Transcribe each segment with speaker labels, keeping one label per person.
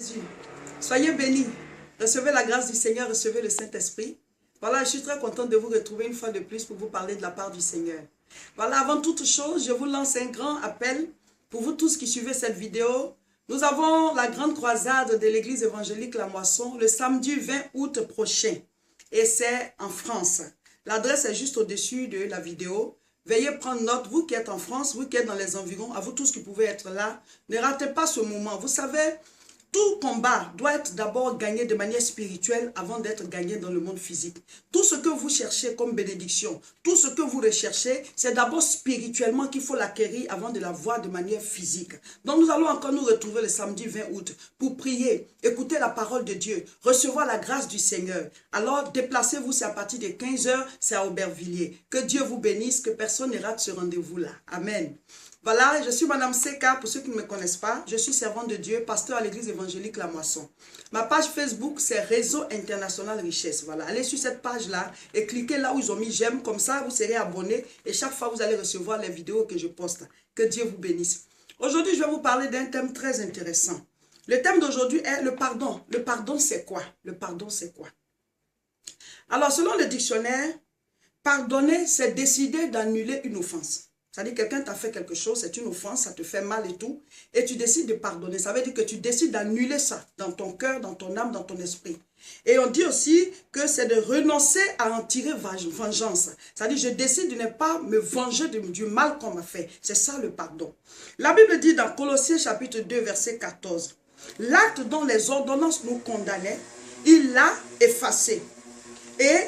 Speaker 1: Jésus, soyez bénis, recevez la grâce du Seigneur, recevez le Saint-Esprit. Voilà, je suis très contente de vous retrouver une fois de plus pour vous parler de la part du Seigneur. Voilà, avant toute chose, je vous lance un grand appel pour vous tous qui suivez cette vidéo. Nous avons la grande croisade de l'église évangélique La Moisson le samedi 20 août prochain et c'est en France. L'adresse est juste au-dessus de la vidéo. Veuillez prendre note, vous qui êtes en France, vous qui êtes dans les environs, à vous tous qui pouvez être là, ne ratez pas ce moment. Vous savez, tout combat doit être d'abord gagné de manière spirituelle avant d'être gagné dans le monde physique. Tout ce que vous cherchez comme bénédiction, tout ce que vous recherchez, c'est d'abord spirituellement qu'il faut l'acquérir avant de l'avoir de manière physique. Donc nous allons encore nous retrouver le samedi 20 août pour prier, écouter la parole de Dieu, recevoir la grâce du Seigneur. Alors déplacez-vous, c'est à partir de 15 h, c'est à Aubervilliers. Que Dieu vous bénisse, que personne ne rate ce rendez-vous-là. Amen. Voilà, je suis Madame Seka, pour ceux qui ne me connaissent pas. Je suis servante de Dieu, pasteur à l'église évangélique La Moisson. Ma page Facebook, c'est Réseau International Richesse. Voilà, allez sur cette page-là et cliquez là où ils ont mis j'aime. Comme ça, vous serez abonné et chaque fois, vous allez recevoir les vidéos que je poste. Que Dieu vous bénisse. Aujourd'hui, je vais vous parler d'un thème très intéressant. Le thème d'aujourd'hui est le pardon. Le pardon, c'est quoi? Le pardon, c'est quoi? Alors, selon le dictionnaire, pardonner, c'est décider d'annuler une offense. C'est-à-dire que quelqu'un t'a fait quelque chose, c'est une offense, ça te fait mal et tout, et tu décides de pardonner. Ça veut dire que tu décides d'annuler ça dans ton cœur, dans ton âme, dans ton esprit. Et on dit aussi que c'est de renoncer à en tirer vengeance. C'est-à-dire je décide de ne pas me venger du mal qu'on m'a fait. C'est ça le pardon. La Bible dit dans Colossiens chapitre 2 verset 14, l'acte dont les ordonnances nous condamnaient, il l'a effacé et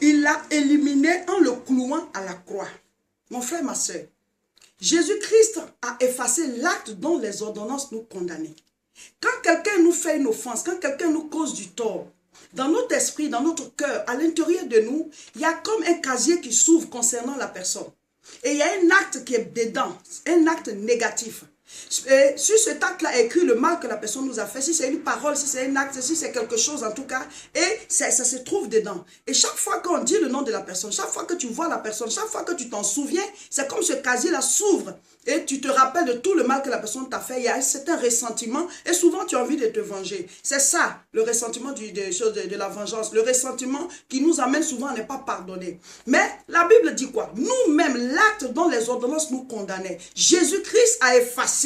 Speaker 1: il l'a éliminé en le clouant à la croix. Mon frère, ma soeur, Jésus-Christ a effacé l'acte dont les ordonnances nous condamnaient. Quand quelqu'un nous fait une offense, quand quelqu'un nous cause du tort, dans notre esprit, dans notre cœur, à l'intérieur de nous, il y a comme un casier qui s'ouvre concernant la personne. Et il y a un acte qui est dedans, un acte négatif. Et sur cet acte-là est écrit le mal que la personne nous a fait. Si c'est une parole, si c'est un acte, si c'est quelque chose en tout cas. Et ça se trouve dedans. Et chaque fois qu'on dit le nom de la personne, chaque fois que tu vois la personne, chaque fois que tu t'en souviens, c'est comme ce casier-là s'ouvre. Et tu te rappelles de tout le mal que la personne t'a fait. Il y a un certain ressentiment. Et souvent tu as envie de te venger. C'est ça, le ressentiment de la vengeance. Le ressentiment qui nous amène souvent à ne pas pardonner. Mais la Bible dit quoi? Nous-mêmes, l'acte dont les ordonnances nous condamnaient, Jésus-Christ a effacé.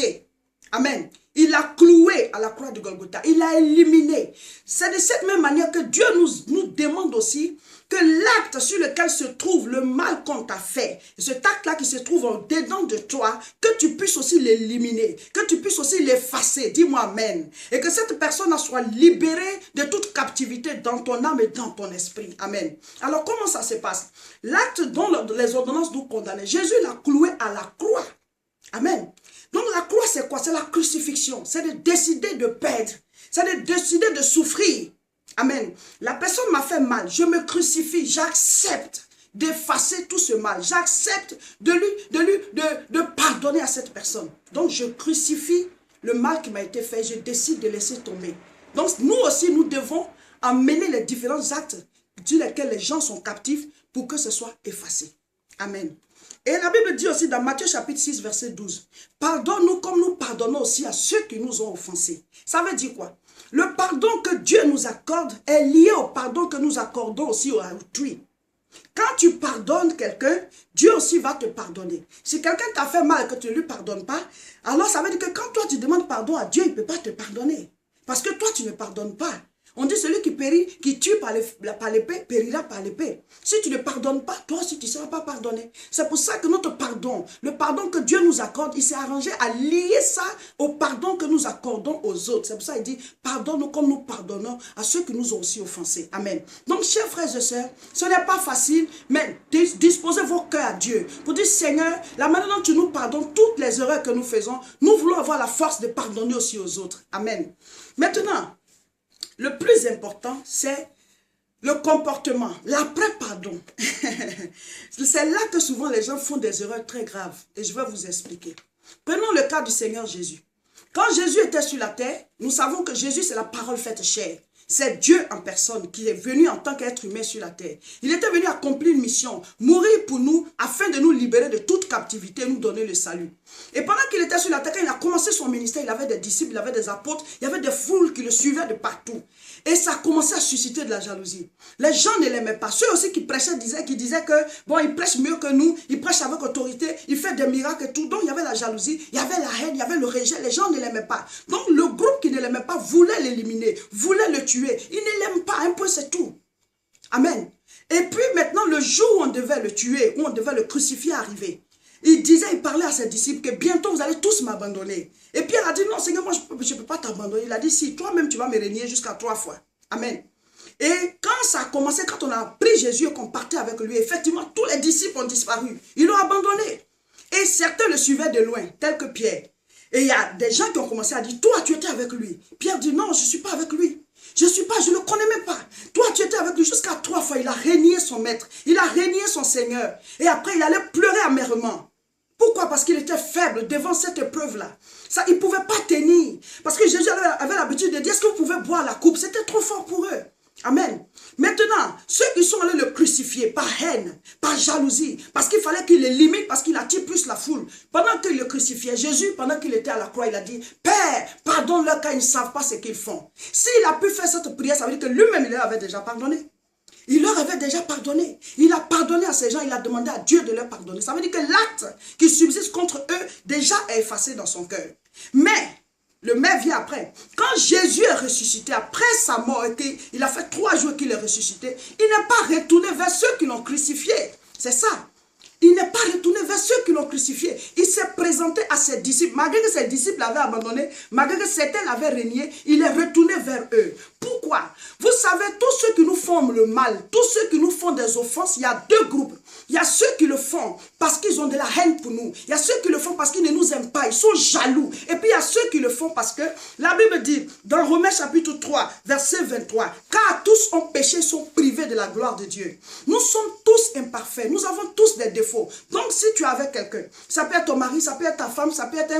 Speaker 1: Amen. Il l'a cloué à la croix de Golgotha. Il l'a éliminé. C'est de cette même manière que Dieu nous demande aussi que l'acte sur lequel se trouve le mal qu'on t'a fait, cet acte-là qui se trouve dedans de toi, que tu puisses aussi l'éliminer, que tu puisses aussi l'effacer. Dis-moi Amen. Et que cette personne soit libérée de toute captivité dans ton âme et dans ton esprit. Amen. Alors comment ça se passe? L'acte dont les ordonnances nous condamnaient, Jésus l'a cloué à la croix. Amen. Donc la croix c'est quoi? C'est la crucifixion. C'est de décider de perdre. C'est de décider de souffrir. Amen. La personne m'a fait mal. Je me crucifie. J'accepte d'effacer tout ce mal. J'accepte de pardonner à cette personne. Donc je crucifie le mal qui m'a été fait. Je décide de laisser tomber. Donc nous aussi nous devons amener les différents actes sur lesquels les gens sont captifs pour que ce soit effacé. Amen. Et la Bible dit aussi dans Matthieu chapitre 6 verset 12, pardonne-nous comme nous pardonnons aussi à ceux qui nous ont offensés. Ça veut dire quoi? Le pardon que Dieu nous accorde est lié au pardon que nous accordons aussi à autrui. Quand tu pardonnes quelqu'un, Dieu aussi va te pardonner. Si quelqu'un t'a fait mal et que tu ne lui pardonnes pas, alors ça veut dire que quand toi tu demandes pardon à Dieu, il ne peut pas te pardonner. Parce que toi tu ne pardonnes pas. On dit celui qui périt, qui tue par l'épée, périra par l'épée. Si tu ne pardonnes pas, toi aussi tu ne seras pas pardonné. C'est pour ça que notre pardon, le pardon que Dieu nous accorde, il s'est arrangé à lier ça au pardon que nous accordons aux autres. C'est pour ça qu'il dit, pardonne-nous comme nous pardonnons à ceux qui nous ont aussi offensés. Amen. Donc, chers frères et sœurs, ce n'est pas facile, mais disposez vos cœurs à Dieu pour dire, Seigneur, la manière dont tu nous pardonnes toutes les erreurs que nous faisons, nous voulons avoir la force de pardonner aussi aux autres. Amen. Maintenant, le plus important, c'est le comportement, l'après-pardon. C'est là que souvent les gens font des erreurs très graves. Et je vais vous expliquer. Prenons le cas du Seigneur Jésus. Quand Jésus était sur la terre, nous savons que Jésus, c'est la parole faite chair. C'est Dieu en personne qui est venu en tant qu'être humain sur la terre. Il était venu accomplir une mission, mourir pour nous, afin de nous libérer de toute captivité et nous donner le salut. Et pendant qu'il était sur la terre, quand il a commencé son ministère, il avait des disciples, il avait des apôtres, il y avait des foules qui le suivaient de partout. Et ça a commencé à susciter de la jalousie. Les gens ne l'aimaient pas. Ceux aussi qui prêchaient disaient que, bon, il prêche mieux que nous, il prêche avec autorité, il fait des miracles et tout. Donc, il y avait la jalousie, il y avait la haine, il y avait le rejet. Les gens ne l'aimaient pas. Donc, le groupe qui ne l'aimait pas voulait l'éliminer, voulait le tuer. Il ne l'aime pas, un peu, c'est tout. Amen. Et puis, maintenant, le jour où on devait le tuer, où on devait le crucifier arrivé, il parlait à ses disciples que bientôt vous allez tous m'abandonner. Et Pierre a dit, non Seigneur, moi je ne peux pas t'abandonner. Il a dit, si, toi-même tu vas me régner jusqu'à 3 fois. Amen. Et quand ça a commencé, quand on a pris Jésus et qu'on partait avec lui, effectivement, tous les disciples ont disparu. Ils l'ont abandonné. Et certains le suivaient de loin, tel que Pierre. Et il y a des gens qui ont commencé à dire, toi tu étais avec lui. Pierre dit, non, je ne suis pas avec lui. Je ne le connais même pas. Toi, tu étais avec lui jusqu'à 3 fois. Il a régné son maître. Il a régné son Seigneur. Et après, il allait pleurer amèrement. Pourquoi? Parce qu'il était faible devant cette épreuve-là. Ça, il ne pouvait pas tenir. Parce que Jésus avait l'habitude de dire, est-ce que vous pouvez boire la coupe? C'était trop fort pour eux. Amen. Maintenant, ceux qui sont allés le crucifier par haine, par jalousie, parce qu'il fallait qu'il les limite, parce qu'il attire plus la foule. Pendant qu'il le crucifiait, Jésus, pendant qu'il était à la croix, il a dit, Père, pardonne-leur car ils ne savent pas ce qu'ils font. S'il a pu faire cette prière, ça veut dire que lui-même, il leur avait déjà pardonné. Il leur avait déjà pardonné. Il a pardonné à ces gens, il a demandé à Dieu de leur pardonner. Ça veut dire que l'acte qui subsiste contre eux, déjà est effacé dans son cœur. Mais, le mais vient après. Quand Jésus est ressuscité, après sa mort, et qu'il a fait 3 jours qu'il est ressuscité, il n'est pas retourné vers ceux qui l'ont crucifié. C'est ça. Il n'est pas retourné vers ceux qui l'ont crucifié. Il s'est présenté à ses disciples. Malgré que ses disciples l'avaient abandonné, malgré que certains l'avaient régné, il est retourné vers eux. Pourquoi? Vous savez, tous ceux qui nous font le mal, tous ceux qui nous font des offenses, il y a 2 groupes. Il y a ceux qui le font parce qu'ils ont de la haine pour nous. Il y a ceux qui le font parce qu'ils ne nous aiment pas. Ils sont jaloux. Et puis il y a ceux qui le font parce que la Bible dit, dans Romains chapitre 3, verset 23, car tous ont péché, sont privés de la gloire de Dieu. Nous sommes tous imparfaits. Nous avons tous des défauts. Donc si tu es avec quelqu'un, ça peut être ton mari, ça peut être ta femme, ça peut être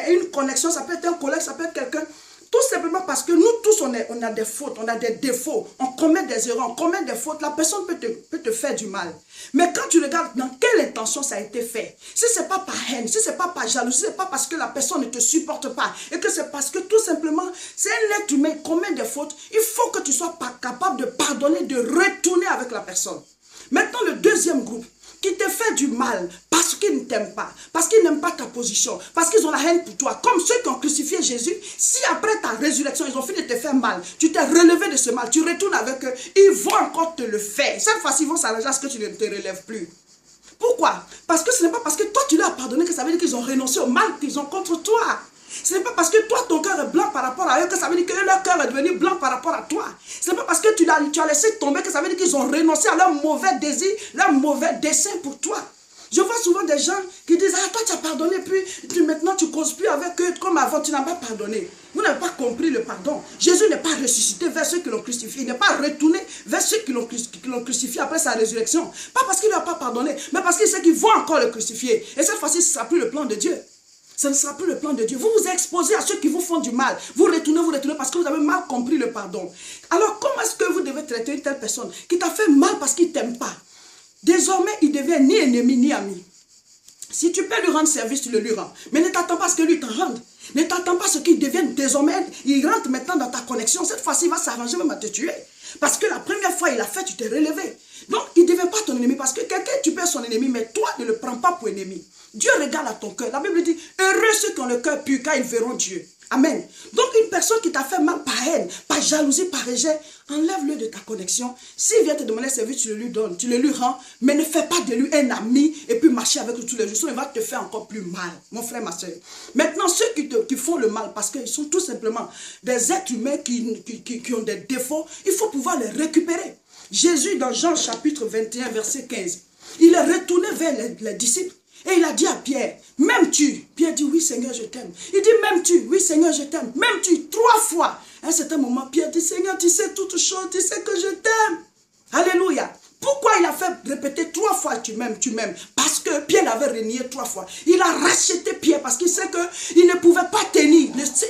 Speaker 1: une connexion, ça peut être un collègue, ça peut être quelqu'un. Tout simplement parce que nous tous, on a des fautes, on a des défauts, on commet des erreurs, on commet des fautes. La personne peut te faire du mal. Mais quand tu regardes dans quelle intention ça a été fait, si ce n'est pas par haine, si ce n'est pas par jalousie, si ce n'est pas parce que la personne ne te supporte pas, et que c'est parce que tout simplement, c'est un être humain qui commet des fautes, il faut que tu sois capable de pardonner, de retourner avec la personne. Maintenant, le deuxième groupe, qui te fait du mal parce qu'ils ne t'aiment pas, parce qu'ils n'aiment pas ta position, parce qu'ils ont la haine pour toi, comme ceux qui ont crucifié Jésus. Si après ta résurrection, ils ont fini de te faire mal, tu t'es relevé de ce mal, tu retournes avec eux, ils vont encore te le faire. Cette fois-ci, ils vont s'arranger à ce que tu ne te relèves plus. Pourquoi? Parce que ce n'est pas parce que toi, tu leur as pardonné que ça veut dire qu'ils ont renoncé au mal qu'ils ont contre toi. Ce n'est pas parce que toi, ton cœur est blanc par rapport à eux que ça veut dire que leur cœur est devenu blanc par rapport à toi. Ce n'est pas parce que tu as laissé tomber que ça veut dire qu'ils ont renoncé à leur mauvais désir, leur mauvais dessein pour toi. Je vois souvent des gens qui disent, ah, toi tu as pardonné, puis maintenant tu ne causes plus avec eux comme avant, tu n'as pas pardonné. Vous n'avez pas compris le pardon. Jésus n'est pas ressuscité vers ceux qui l'ont crucifié. Il n'est pas retourné vers ceux qui l'ont crucifié après sa résurrection. Pas parce qu'il ne leur a pas pardonné, mais parce qu'il sait qu'ils vont encore le crucifier. Et cette fois-ci, ce ne sera plus le plan de Dieu. Ce ne sera plus le plan de Dieu. Vous vous exposez à ceux qui vous font du mal. Vous retournez parce que vous avez mal compris le pardon. Alors, comment est-ce que vous devez traiter une telle personne qui t'a fait mal parce qu'il ne t'aime pas? Désormais, il devient ni ennemi ni ami. Si tu peux lui rendre service, tu le lui rends. Mais ne t'attends pas à ce que lui t'en rende. Ne t'attends pas à ce qu'il devienne désormais. Il rentre maintenant dans ta connexion. Cette fois-ci, il va s'arranger même à te tuer. Parce que la première fois, il a fait, tu t'es relevé. Donc, il ne devient pas ton ennemi. Parce que quelqu'un, tu peux être son ennemi, mais toi, ne le prends pas pour ennemi. Dieu regarde à ton cœur. La Bible dit, heureux ceux qui ont le cœur pur, car ils verront Dieu. Amen. Donc, une personne qui t'a fait mal par haine, par jalousie, par rejet, enlève-le de ta connexion. S'il vient te demander service, tu le lui donnes, tu le lui rends, mais ne fais pas de lui un ami et puis marcher avec lui tous les jours. Sinon, il va te faire encore plus mal, mon frère, ma soeur. Maintenant, ceux qui font le mal, parce qu'ils sont tout simplement des êtres humains qui ont des défauts, il faut pouvoir les récupérer. Jésus, dans Jean chapitre 21, verset 15, il est retourné vers les disciples. Et il a dit à Pierre, m'aimes-tu? Pierre dit, oui Seigneur, je t'aime. Il dit, m'aimes-tu? Oui Seigneur, je t'aime. M'aimes-tu? 3 fois. À un certain moment, Pierre dit, Seigneur, tu sais toutes choses, tu sais que je t'aime. Alléluia. Pourquoi il a fait répéter 3 fois, tu m'aimes, tu m'aimes? Parce que Pierre avait renié 3 fois. Il a racheté Pierre parce qu'il sait qu'il ne pouvait pas tenir.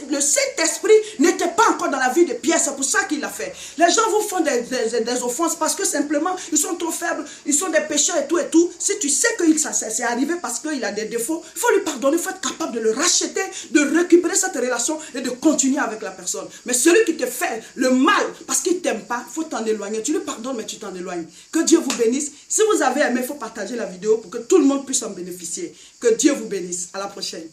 Speaker 1: Le Saint-Esprit n'était pas encore dans la vie de Pierre, c'est pour ça qu'il l'a fait. Les gens vous font des offenses parce que simplement, ils sont trop faibles, ils sont des pécheurs et tout et tout. Si tu sais que ça c'est arrivé parce qu'il a des défauts, il faut lui pardonner, il faut être capable de le racheter, de récupérer cette relation et de continuer avec la personne. Mais celui qui te fait le mal parce qu'il ne t'aime pas, il faut t'en éloigner. Tu lui pardonnes, mais tu t'en éloignes. Que Dieu vous bénisse. Si vous avez aimé, il faut partager la vidéo pour que tout le monde puisse en bénéficier. Que Dieu vous bénisse. À la prochaine.